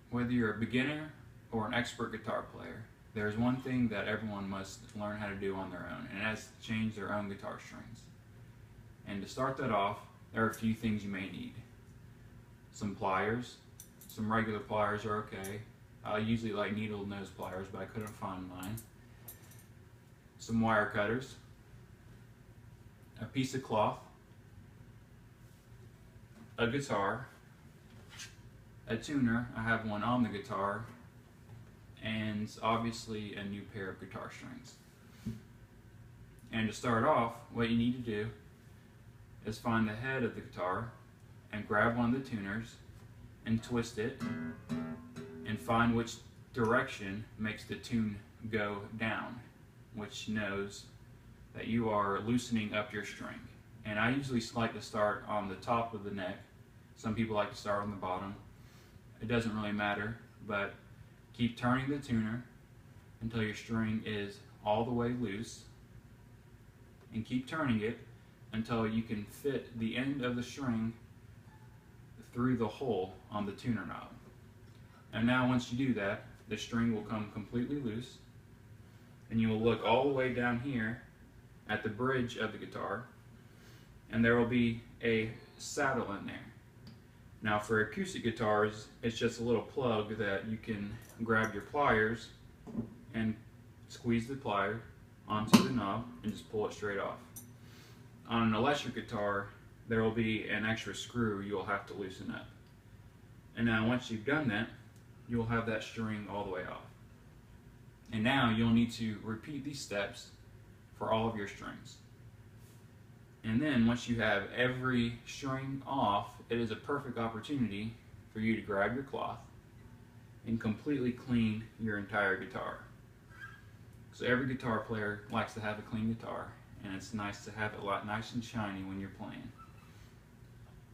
Whether you're a beginner or an expert guitar player, there's one thing that everyone must learn how to do on their own, and that's to change their own guitar strings. And to start that off, there are a few things you may need. Some pliers. Some regular pliers are okay. I usually like needle nose pliers, but I couldn't find mine. Some wire cutters, a piece of cloth, a guitar, a tuner. I have one on the guitar, and obviously a new pair of guitar strings. And to start off, what you need to do is find the head of the guitar and grab one of the tuners and twist it and find which direction makes the tune go down, which knows that you are loosening up your string. And I usually like to start on the top of the neck. Some people like to start on the bottom. It doesn't really matter, but keep turning the tuner until your string is all the way loose, and keep turning it until you can fit the end of the string through the hole on the tuner knob. And now once you do that, the string will come completely loose, and you will look all the way down here at the bridge of the guitar, and there will be a saddle in there. Now for acoustic guitars, it's just a little plug that you can grab your pliers and squeeze the plier onto the knob and just pull it straight off. On an electric guitar, there will be an extra screw you'll have to loosen up. And now once you've done that, you'll have that string all the way off. And now you'll need to repeat these steps for all of your strings. And then once you have every string off, it is a perfect opportunity for you to grab your cloth and completely clean your entire guitar. So every guitar player likes to have a clean guitar, and it's nice to have it nice and shiny when you're playing.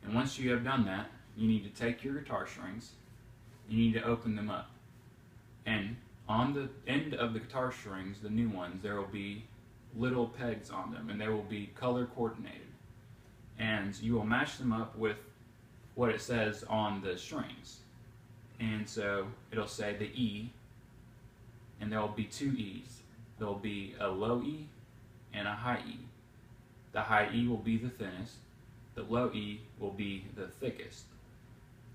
And once you have done that, you need to take your guitar strings, you need to open them up. And on the end of the guitar strings, the new ones, there will be little pegs on them, and they will be color coordinated. And you will match them up with what it says on the strings. And so it'll say the E, and there will be two E's. There will be a low E and a high E. The high E will be the thinnest, the low E will be the thickest.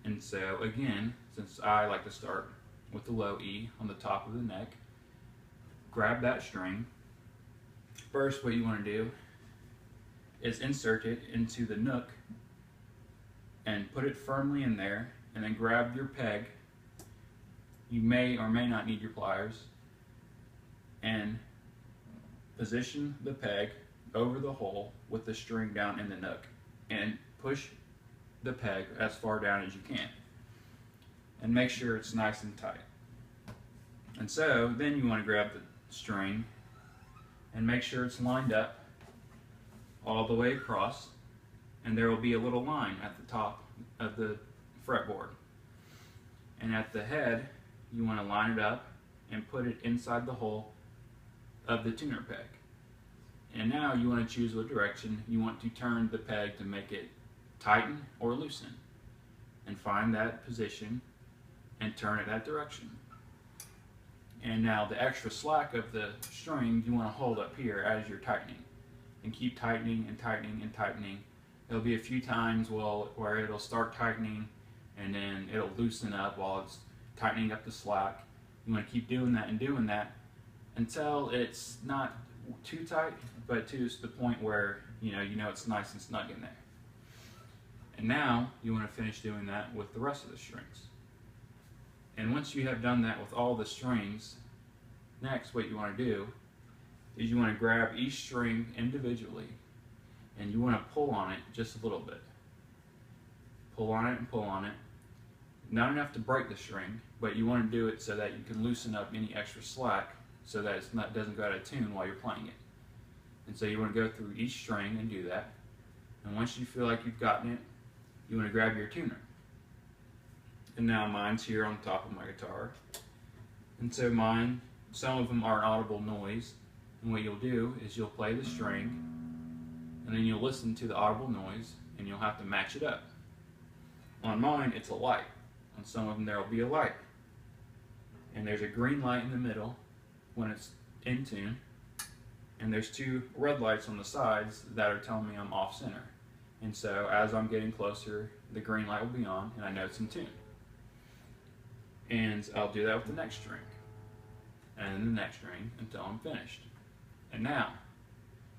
And so again, since I like to start with the low E on the top of the neck, grab that string. First, what you want to do is insert it into the nook and put it firmly in there, and then grab your peg. You may or may not need your pliers, and position the peg over the hole with the string down in the nook, and push the peg as far down as you can, and make sure it's nice and tight. And so then you want to grab the string and make sure it's lined up all the way across, and there will be a little line at the top of the fretboard. And at the head, you want to line it up and put it inside the hole of the tuner peg. And now you want to choose what direction you want to turn the peg to make it tighten or loosen. And find that position and turn it that direction. And now the extra slack of the string you want to hold up here as you're tightening. And keep tightening and tightening and tightening. There'll be a few times where it'll start tightening and then it'll loosen up while it's tightening up the slack. You want to keep doing that and doing that until it's not too tight, but to the point where you know it's nice and snug in there. And now you want to finish doing that with the rest of the strings. And once you have done that with all the strings, next what you want to do is you want to grab each string individually, and you want to pull on it just a little bit. Pull on it and pull on it. Not enough to break the string, but you want to do it so that you can loosen up any extra slack so that it doesn't go out of tune while you're playing it. And so you want to go through each string and do that. And once you feel like you've gotten it, you want to grab your tuner. And now mine's here on top of my guitar. And so mine, some of them are an audible noise. And what you'll do is you'll play the string, and then you'll listen to the audible noise, and you'll have to match it up. On mine, it's a light. On some of them, there will be a light. and there's a green light in the middle when it's in tune, and there's two red lights on the sides that are telling me I'm off center. And so as I'm getting closer, the green light will be on, and I know it's in tune. And I'll do that with the next string, and then the next string until I'm finished. And now,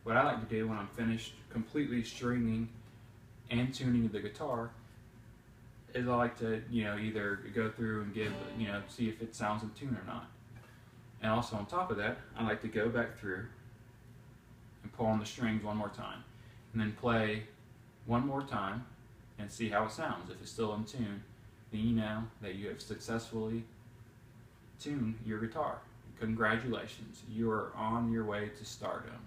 what I like to do when I'm finished completely stringing and tuning the guitar is I like to, either go through and give, see if it sounds in tune or not. And also on top of that, I like to go back through and pull on the strings one more time, and then play one more time and see how it sounds. If it's still in tune, then you know that you have successfully tuned your guitar. Congratulations, you are on your way to stardom.